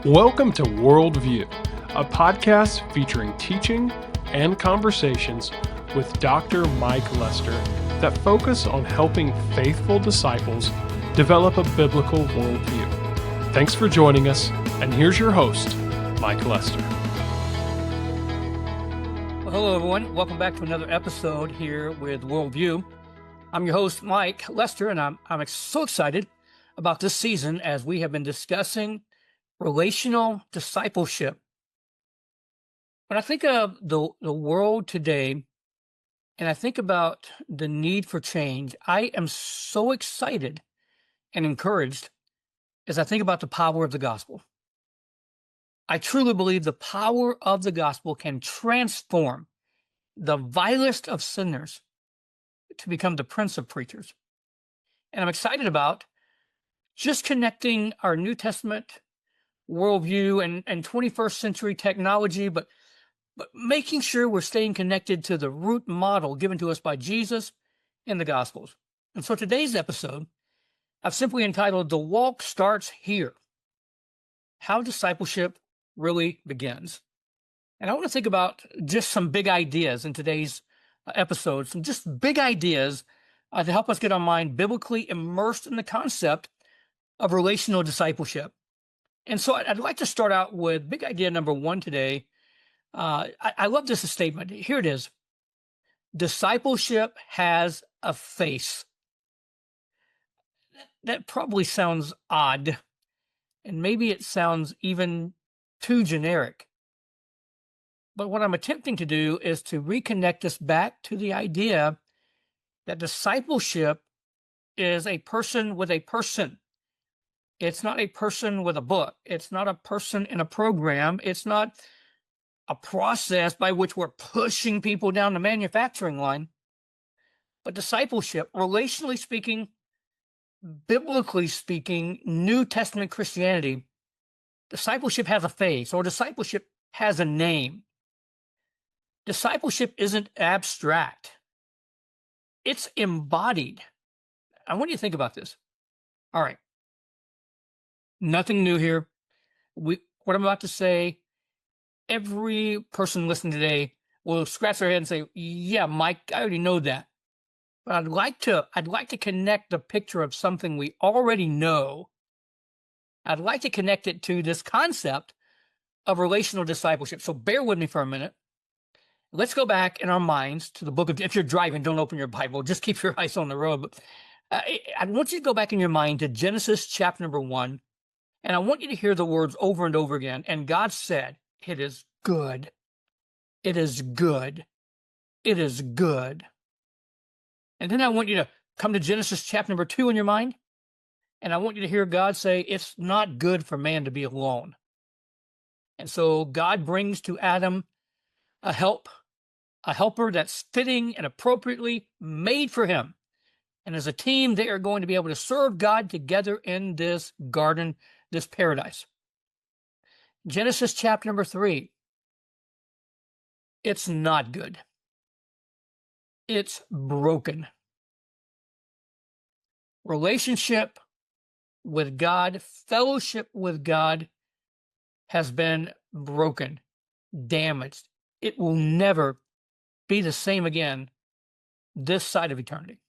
Welcome to Worldview, a podcast featuring teaching and conversations with Dr. Mike Lester that focus on helping faithful disciples develop a biblical worldview. Thanks for joining us, and here's your host, Mike Lester. Well, hello, everyone. Welcome back to another episode here with Worldview. I'm your host, Mike Lester, and I'm so excited about this season as we have been discussing relational discipleship. When I think of the world today, and I think about the need for change, I am so excited and encouraged as I think about the power of the gospel. I truly believe the power of the gospel can transform the vilest of sinners to become the prince of preachers. And I'm excited about just connecting our New Testament worldview and 21st century technology, but making sure we're staying connected to the root model given to us by Jesus in the Gospels. And so today's episode, I've simply entitled The Walk Starts Here: How Discipleship Really Begins. And I want to think about just some big ideas in today's episode, some just big ideas to help us get our mind biblically immersed in the concept of relational discipleship. And so I'd like to start out with big idea number one today. I love this statement. Here it is. Discipleship has a face. That probably sounds odd, and maybe it sounds even too generic. But what I'm attempting to do is to reconnect us back to the idea that discipleship is a person with a person. It's not a person with a book. It's not a person in a program. It's not a process by which we're pushing people down the manufacturing line. But discipleship, relationally speaking, biblically speaking, New Testament Christianity, discipleship has a face, or discipleship has a name. Discipleship isn't abstract. It's embodied. I want you to think about this. All right. Nothing new here. What I'm about to say, every person listening today will scratch their head and say, yeah, Mike, I already know that. But I'd like to connect the picture of something we already know. I'd like to connect it to this concept of relational discipleship. So bear with me for a minute. Let's go back in our minds to the book of, if you're driving, don't open your Bible, just keep your eyes on the road. But I want you to go back in your mind to Genesis chapter number 1. And I want you to hear the words over and over again. And God said, it is good. It is good. It is good. And then I want you to come to Genesis chapter number 2 in your mind. And I want you to hear God say, it's not good for man to be alone. And so God brings to Adam a helper that's fitting and appropriately made for him. And as a team, they are going to be able to serve God together in this garden, this paradise. Genesis chapter number 3. It's not good. It's broken. Relationship with God, fellowship with God has been broken, damaged. It will never be the same again this side of eternity.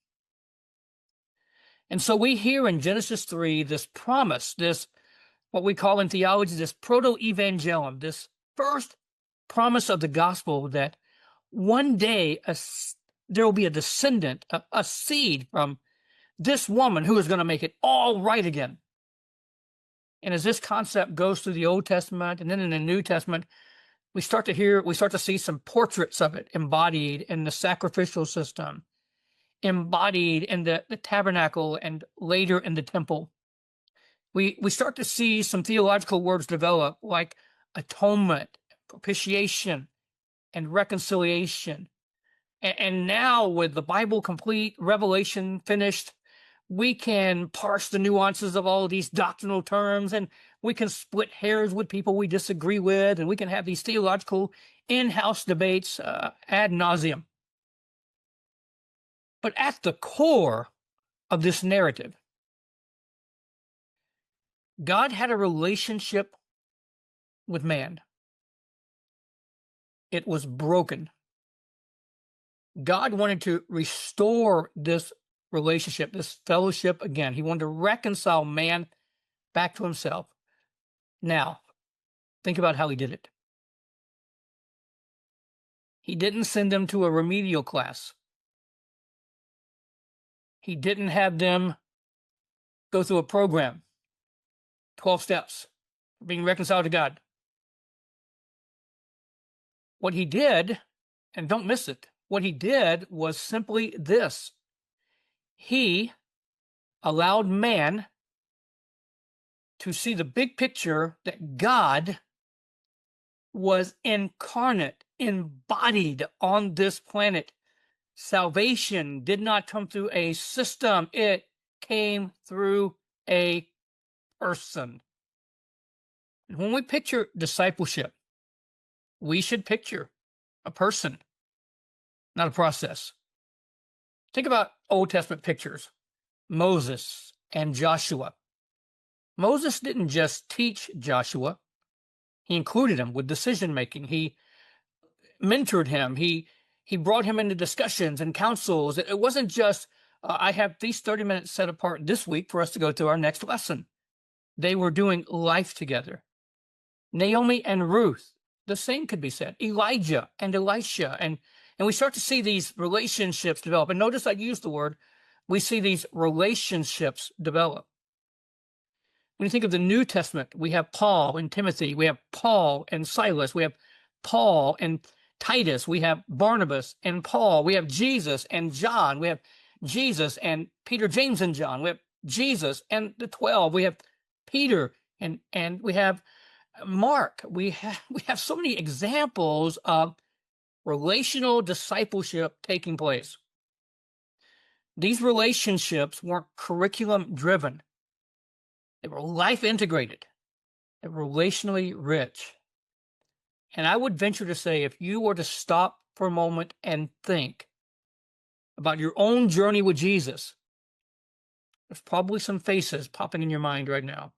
And so we hear in Genesis 3 this promise, this what we call in theology, this proto-evangelium, this first promise of the gospel that one day there will be a descendant, a seed from this woman who is going to make it all right again. And as this concept goes through the Old Testament and then in the New Testament, we start to see some portraits of it embodied in the sacrificial system, embodied in the tabernacle, and later in the temple. We start to see some theological words develop like atonement, propitiation, and reconciliation. And now with the Bible complete, Revelation finished, we can parse the nuances of all of these doctrinal terms, and we can split hairs with people we disagree with, and we can have these theological in-house debates ad nauseum. But at the core of this narrative, God had a relationship with man. It was broken. God wanted to restore this relationship, this fellowship again. He wanted to reconcile man back to himself. Now, think about how he did it. He didn't send them to a remedial class. He didn't have them go through a program, 12 steps, being reconciled to God. What he did, and don't miss it, what he did was simply this. He allowed man to see the big picture that God was incarnate, embodied on this planet. Salvation did not come through a system. It came through a person. And when we picture discipleship, we should picture a person, not a process. Think about Old Testament pictures, Moses and Joshua. Moses didn't just teach Joshua. He included him with decision-making. He mentored him. He brought him into discussions and councils. It wasn't just, I have these 30 minutes set apart this week for us to go through our next lesson. They were doing life together. Naomi and Ruth, the same could be said. Elijah and Elisha. And we start to see these relationships develop. And notice I used the word, we see these relationships develop. When you think of the New Testament, we have Paul and Timothy. We have Paul and Silas. We have Paul and Titus. We have Barnabas and Paul. We have Jesus and John. We have Jesus and Peter, James, and John. We have Jesus and the 12. We have Peter and we have Mark. We have so many examples of relational discipleship taking place. These relationships weren't curriculum driven. They were life integrated. They were relationally rich. And I would venture to say, if you were to stop for a moment and think about your own journey with Jesus, there's probably some faces popping in your mind right now.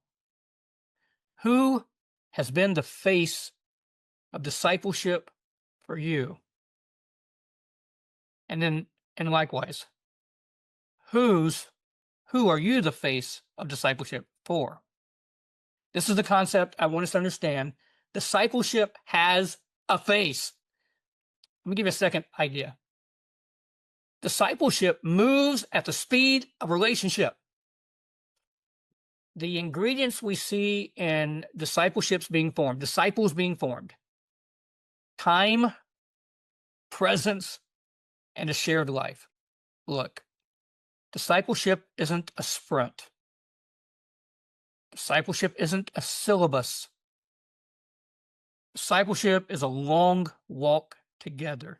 Who has been the face of discipleship for you? And likewise, who are you the face of discipleship for? This is the concept I want us to understand. Discipleship has a face. Let me give you a second idea. Discipleship moves at the speed of relationship. The ingredients we see in discipleships being formed, disciples being formed, time, presence, and a shared life. Look, discipleship isn't a sprint. Discipleship isn't a syllabus. Discipleship is a long walk together.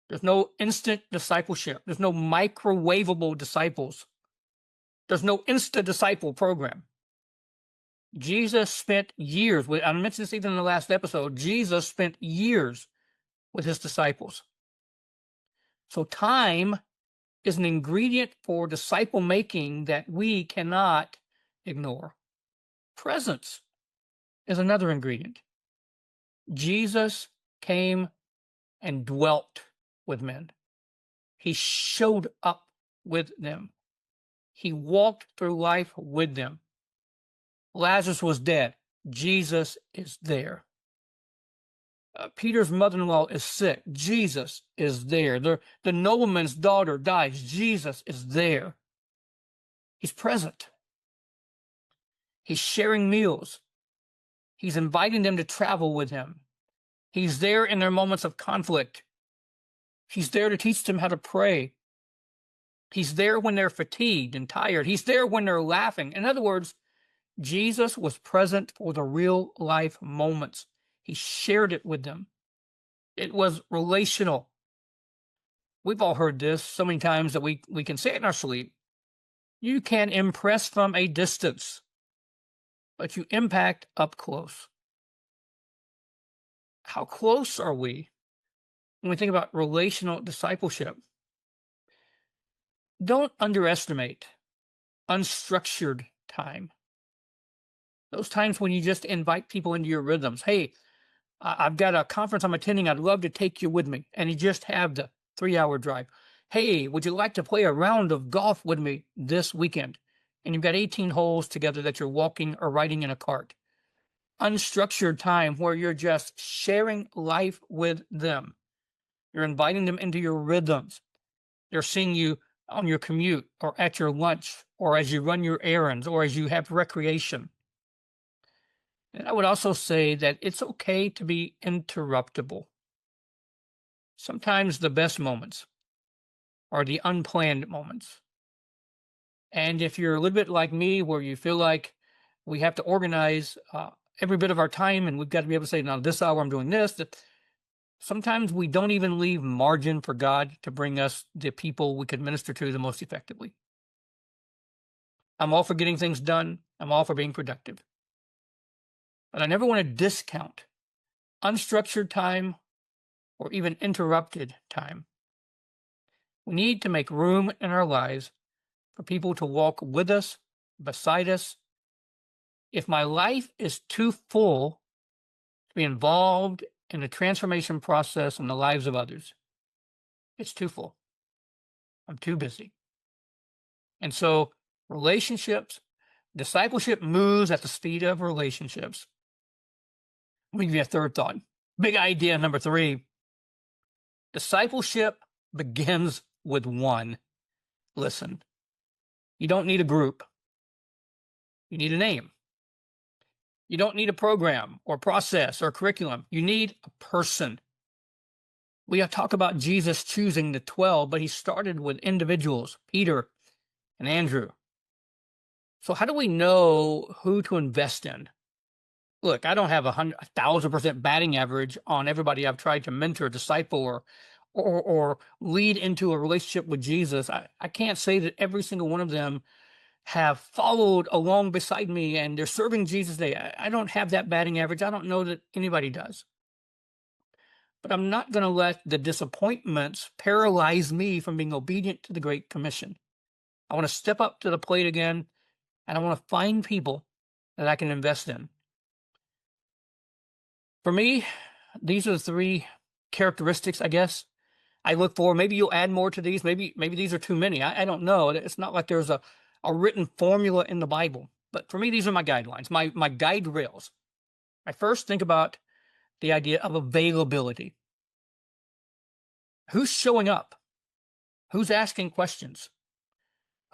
There's no instant discipleship. There's no microwavable disciples. There's no instant disciple program. Jesus spent years with, I mentioned this even in the last episode, Jesus spent years with his disciples. So time is an ingredient for disciple making that we cannot ignore. Presence is another ingredient. Jesus came and dwelt with men. He showed up with them. He walked through life with them. Lazarus was dead. Jesus is there. Peter's mother-in-law is sick. Jesus is there. The nobleman's daughter dies. Jesus is there. He's present. He's sharing meals. He's inviting them to travel with him. He's there in their moments of conflict. He's there to teach them how to pray. He's there when they're fatigued and tired. He's there when they're laughing. In other words, Jesus was present for the real life moments. He shared it with them. It was relational. We've all heard this so many times that we can say it in our sleep. You can impress from a distance, but you impact up close. How close are we when we think about relational discipleship? Don't underestimate unstructured time. Those times when you just invite people into your rhythms. Hey, I've got a conference I'm attending. I'd love to take you with me. And you just have the 3-hour drive. Hey, would you like to play a round of golf with me this weekend? And you've got 18 holes together that you're walking or riding in a cart. Unstructured time where you're just sharing life with them. You're inviting them into your rhythms. They're seeing you on your commute or at your lunch or as you run your errands or as you have recreation. And I would also say that it's okay to be interruptible. Sometimes the best moments are the unplanned moments. And if you're a little bit like me, where you feel like we have to organize every bit of our time and we've got to be able to say, now, this hour I'm doing this, that sometimes we don't even leave margin for God to bring us the people we could minister to the most effectively. I'm all for getting things done. I'm all for being productive. But I never want to discount unstructured time or even interrupted time. We need to make room in our lives for people to walk with us, beside us. If my life is too full to be involved in the transformation process in the lives of others, it's too full. I'm too busy. And so relationships, discipleship moves at the speed of relationships. Let me give you a third thought. Big idea number 3. Discipleship begins with one. Listen, you don't need a group. You need a name. You don't need a program or process or curriculum. You need a person. We talk about Jesus choosing the 12, but he started with individuals, Peter and Andrew. So how do we know who to invest in? Look, I don't have 1,000% batting average on everybody I've tried to mentor, disciple, or lead into a relationship with Jesus. I can't say that every single one of them have followed along beside me and they're serving Jesus today. I don't have that batting average. I don't know that anybody does. But I'm not going to let the disappointments paralyze me from being obedient to the Great Commission. I want to step up to the plate again, and I want to find people that I can invest in. For me, these are the 3 characteristics, I guess, I look for. Maybe you'll add more to these. Maybe these are too many. I don't know. It's not like there's a written formula in the Bible. But for me, these are my guidelines, my guide rails. I first think about the idea of availability. Who's showing up? Who's asking questions?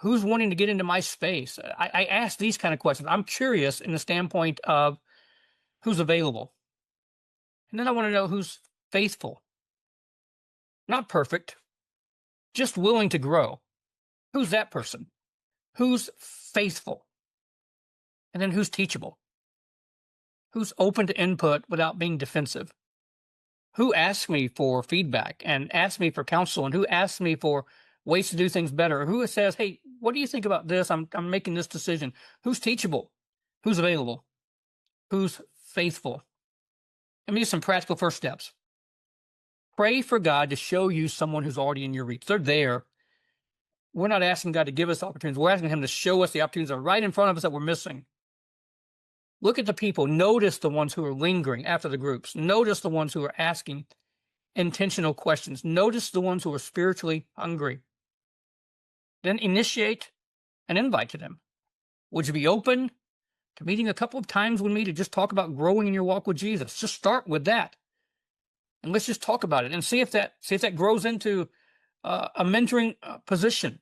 Who's wanting to get into my space? I ask these kind of questions. I'm curious in the standpoint of who's available. And then I want to know who's faithful. Not perfect, just willing to grow. Who's that person? Who's faithful? And then who's teachable? Who's open to input without being defensive? Who asks me for feedback and asks me for counsel, and who asks me for ways to do things better? Who says, hey, what do you think about this? I'm making this decision. Who's teachable? Who's available? Who's faithful? Let me do some practical first steps. Pray for God to show you someone who's already in your reach. They're there. We're not asking God to give us opportunities. We're asking him to show us the opportunities that are right in front of us that we're missing. Look at the people. Notice the ones who are lingering after the groups. Notice the ones who are asking intentional questions. Notice the ones who are spiritually hungry. Then initiate an invite to them. Would you be open to meeting a couple of times with me to just talk about growing in your walk with Jesus? Just start with that. And let's just talk about it and see if that grows into a mentoring position.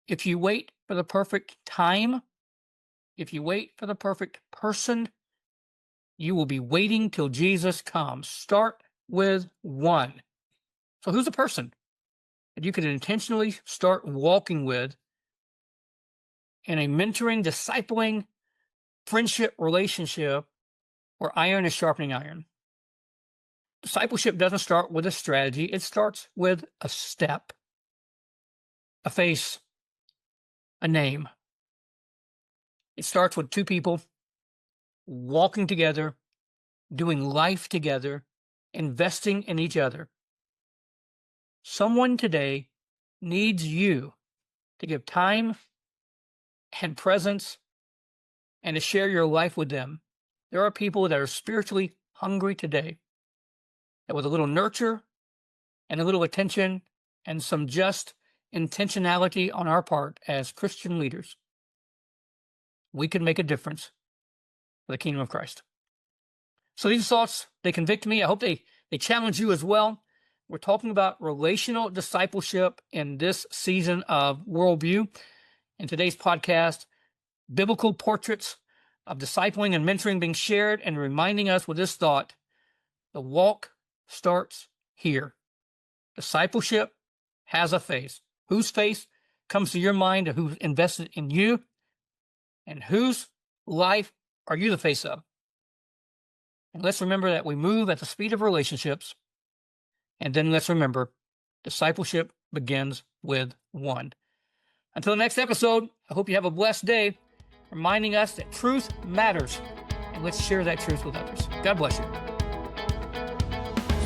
If you wait for the perfect time, if you wait for the perfect person, you will be waiting till Jesus comes. Start with one. So who's the person that you can intentionally start walking with in a mentoring, discipling, friendship relationship where iron is sharpening iron? Discipleship doesn't start with a strategy. It starts with a step, a face, a name. It starts with 2 people walking together, doing life together, investing in each other. Someone today needs you to give time and presence and to share your life with them. There are people that are spiritually hungry today, that with a little nurture and a little attention and some just intentionality on our part as Christian leaders, we can make a difference for the kingdom of Christ. So these thoughts, they convict me. I hope they challenge you as well. We're talking about relational discipleship in this season of Worldview. In today's podcast, biblical portraits of discipling and mentoring being shared, and reminding us with this thought: the walk starts here. Discipleship has a face. Whose face comes to your mind, of who's invested in you, and whose life are you the face of? And let's remember that we move at the speed of relationships. And then let's remember, discipleship begins with one. Until the next episode, I hope you have a blessed day, reminding us that truth matters, and let's share that truth with others. God bless you.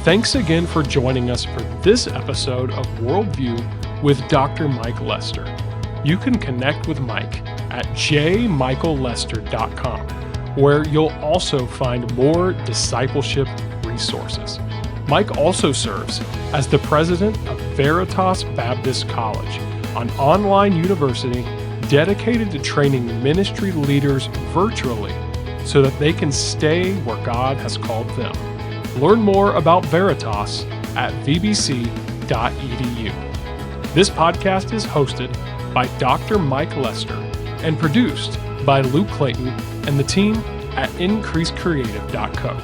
Thanks again for joining us for this episode of Worldview with Dr. Mike Lester. You can connect with Mike at jmichaellester.com, where you'll also find more discipleship resources. Mike also serves as the president of Veritas Baptist College, an online university dedicated to training ministry leaders virtually so that they can stay where God has called them. Learn more about Veritas at vbc.edu. This podcast is hosted by Dr. Mike Lester and produced by Luke Clayton and the team at increasecreative.co.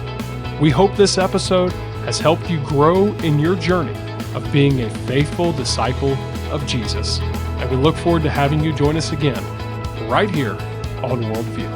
We hope this episode has helped you grow in your journey of being a faithful disciple of Jesus. And we look forward to having you join us again right here on Worldview.